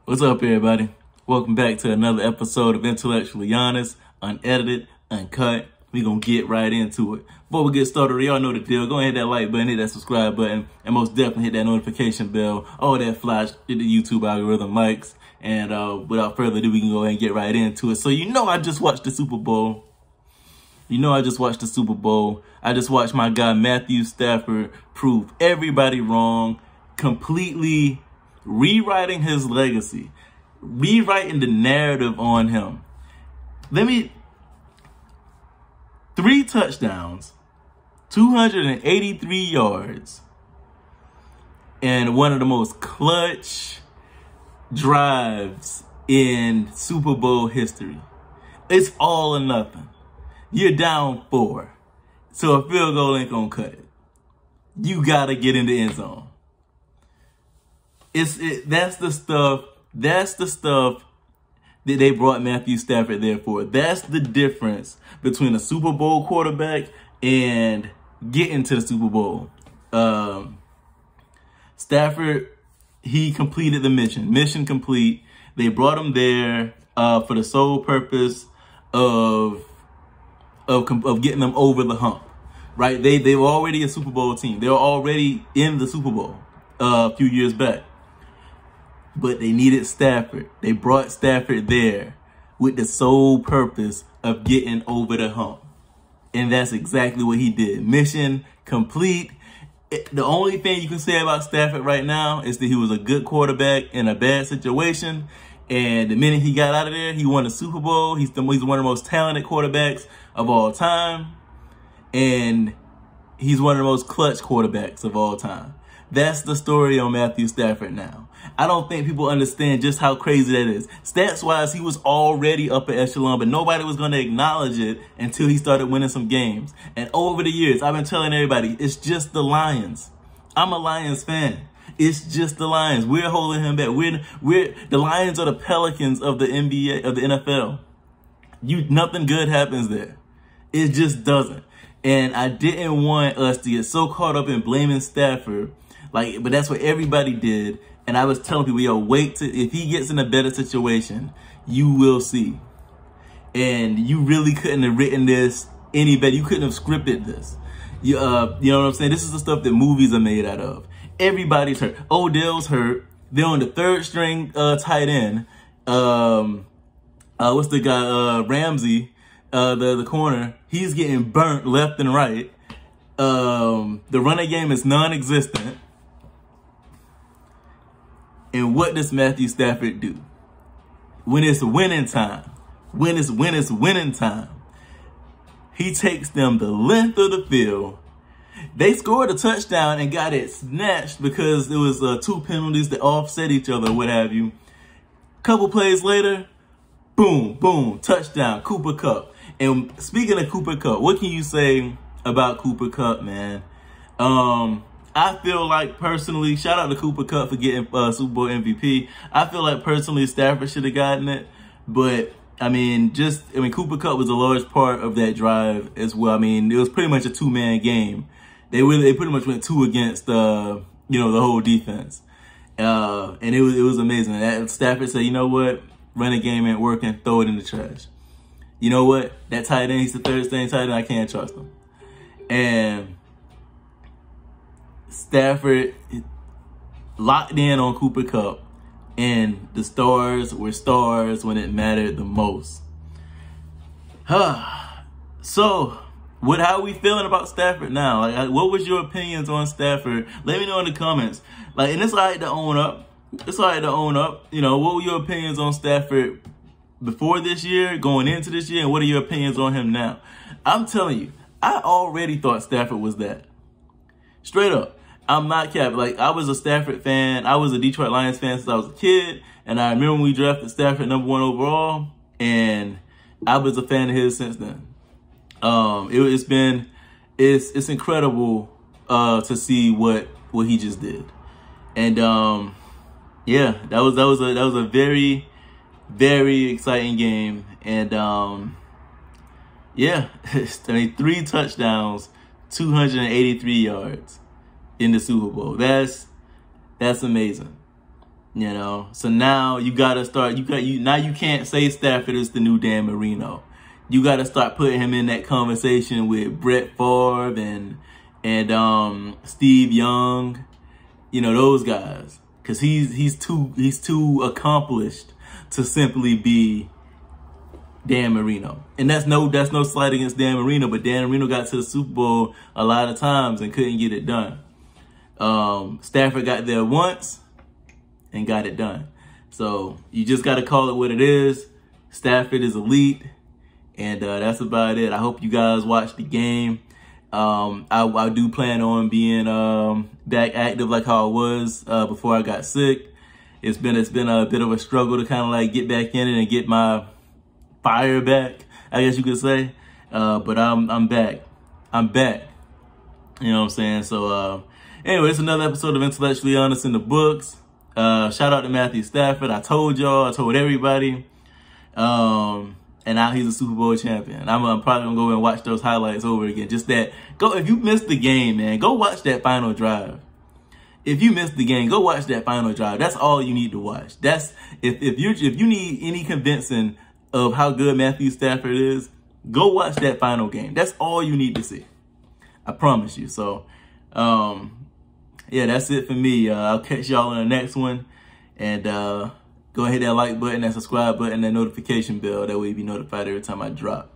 What's up, everybody? Welcome back to another episode of Intellectually Honest, unedited, uncut. We gonna get right into it. Before we get started, y'all know the deal. Go ahead, hit that like button, hit that subscribe button, and most definitely hit that notification bell. All that flash, hit the YouTube algorithm likes. And without further ado, we can go ahead and get right into it. So I just watched the Super Bowl. I just watched my guy Matthew Stafford prove everybody wrong, completely rewriting his legacy, rewriting the narrative on him. 3 touchdowns, 283 yards, and one of the most clutch drives in Super Bowl history. It's all or nothing. You're down 4, so a field goal ain't gonna cut it. You gotta get in the end zone. That's the stuff that they brought Matthew Stafford there for. That's the difference between a Super Bowl quarterback and getting to the Super Bowl. Stafford, he completed the mission. Mission complete. They brought him there for the sole purpose of getting them over the hump, right? They were already a Super Bowl team. They were already in the Super Bowl a few years back. But they needed Stafford. They brought Stafford there with the sole purpose of getting over the hump. And that's exactly what he did. Mission complete. The only thing you can say about Stafford right now is that he was a good quarterback in a bad situation. And the minute he got out of there, he won the Super Bowl. He's one of the most talented quarterbacks of all time. And he's one of the most clutch quarterbacks of all time. That's the story on Matthew Stafford now. I don't think people understand just how crazy that is. Stats-wise, he was already upper echelon, but nobody was going to acknowledge it until he started winning some games. And over the years, I've been telling everybody, it's just the Lions. I'm a Lions fan. It's just the Lions. We're holding him back. The Lions are the Pelicans of the NBA, of the NFL. Nothing good happens there. It just doesn't. And I didn't want us to get so caught up in blaming Stafford. But that's what everybody did. And I was telling people, if he gets in a better situation, you will see. And you really couldn't have written this any better. You couldn't have scripted this. You know what I'm saying? This is the stuff that movies are made out of. Everybody's hurt. Odell's hurt. They're on the third string tight end. What's the guy? Ramsey, the corner. He's getting burnt left and right. The running game is non-existent. And what does Matthew Stafford do? When it's winning time, when it's winning time, he takes them the length of the field. They scored a touchdown and got it snatched because it was 2 penalties that offset each other, what have you. Couple plays later, boom, boom, touchdown, Cooper Kupp. And speaking of Cooper Kupp, what can you say about Cooper Kupp, man? I feel like personally, shout out to Cooper Kupp for getting Super Bowl MVP. I feel like personally Stafford should have gotten it. But, Cooper Kupp was a large part of that drive as well. It was pretty much a 2-man game. They pretty much went 2 against, the whole defense. And it was amazing. And Stafford said, you know what? Running game ain't working. Throw it in the trash. You know what? That tight end, he's the third string tight end. I can't trust him. And Stafford locked in on Cooper Kupp, and the stars were stars when it mattered the most. So, how are we feeling about Stafford now? What was your opinions on Stafford? Let me know in the comments. And it's all right to own up. What were your opinions on Stafford before this year, going into this year, and what are your opinions on him now? I'm telling you, I already thought Stafford was that. Straight up. I'm not capping. I was a Stafford fan. I was a Detroit Lions fan since I was a kid. And I remember when we drafted Stafford #1 overall. And I was a fan of his since then. It's incredible to see what he just did. And yeah, that was a very, very exciting game. And yeah, 3 touchdowns, 283 yards in the Super Bowl. That's amazing. You know, so now you gotta start. Now you can't say Stafford is the new Dan Marino. You gotta start putting him in that conversation with Brett Favre and Steve Young. You know, those guys, because he's too accomplished to simply be Dan Marino. And that's no slight against Dan Marino, but Dan Marino got to the Super Bowl a lot of times and couldn't get it done. Stafford got there once and got it done. So you just got to call it what it is. Stafford is elite, and that's about it. I hope you guys watch the game. I do plan on being back active like how I was before I got sick. It's been a bit of a struggle to kind of like get back in it and get my fire back, I guess you could say. But I'm back. I'm back. You know what I'm saying? So anyway, it's another episode of Intellectually Honest in the Books. Shout out to Matthew Stafford. I told y'all, I told everybody. And now he's a Super Bowl champion. I'm probably gonna go and watch those highlights over again. Just that, if you missed the game, man, go watch that final drive. If you missed the game, go watch that final drive. That's all you need to watch. That's if you need any convincing of how good Matthew Stafford is, go watch that final game. That's all you need to see. I promise you. So, yeah, that's it for me. I'll catch y'all in the next one, and go ahead, hit that like button, that subscribe button, that notification bell. That way you be notified every time I drop.